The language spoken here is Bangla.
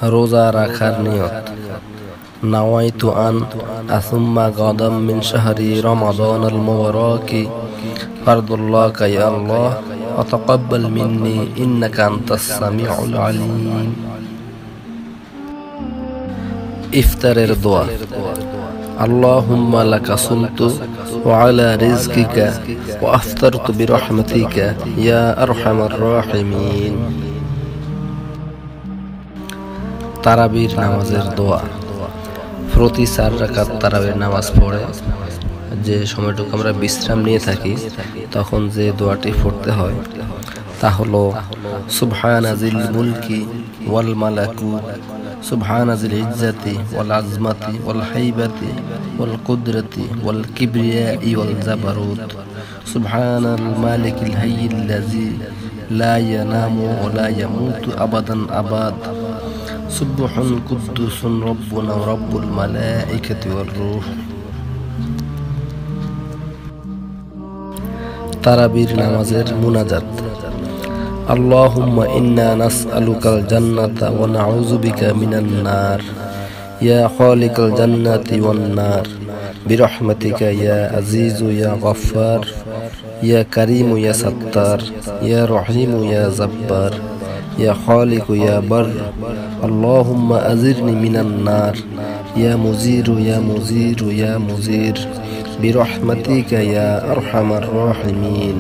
রোজা রাখার নিয়ত। নাওয়াইতু আন আসুম্মা গাদাম মিন শাহরি রমাদানাল মুবারাকি ফারদুল্লাকা ইয়া আল্লাহ ওয়া তাকাব্বাল মিন্নি ইন্নাকা আনতাস সামিউল আলিম। ইফতারের দোয়া। আল্লাহুম্মা লাকা সুমতু ওয়া আলা রিজকিকা ওয়া আফতারতু বিরহমাতিকা ইয়া আরহামার রাহিমিন। তারাবির নামাজের দোয়া। প্রতি 4 রাকাত তারাবির নামাজ পড়ে যে সময়টুকু আমরা বিশ্রাম নিয়ে থাকি তখন যে দোয়াটি পড়তে হয় তা হলো সুবহানাজিল মুলকি ওয়াল মালাকুত সুবহানাজিল ইজ্জাতি ওয়াল আজমাতি ওয়াল হাইবাতি ওয়াল কুদরতি ওয়াল কিবরিয়াই ওয়াল জাবারুত সুবহানাল মালিকিল হাইয়িল্লাযী লা ইয়ানামু ওয়া লা ইয়ামুতু আবাদান আবাদ সুবহুন কুদ্দুসুন রব্বুনা ওয়া রব্বুল মালাইকাতি ওয়ার রূহ। তারাবির নামাজের মুনাজাত। আল্লাহুম্মা ইন্না নাসআলুকাল জান্নাতা ওয়া নাউযু বিকা মিনান নার ইয়া খালিকাল জান্নাতি ওয়ান নার বিরহমাতিকা ইয়া আজিজু ইয়া গফফার ইয়া কারীমু ইয়া সাত্তার ইয়া রহিমু ইয়া জাব্বার ইয়া খালিকু ইয়া বার। আল্লাহুম্মা আজিরনি মিনান নার ইয়া মুজিরু ইয়া মুজিরু ইয়া মুজির বিরহমাতিকা ইয়া আরহামার রাহিমিন।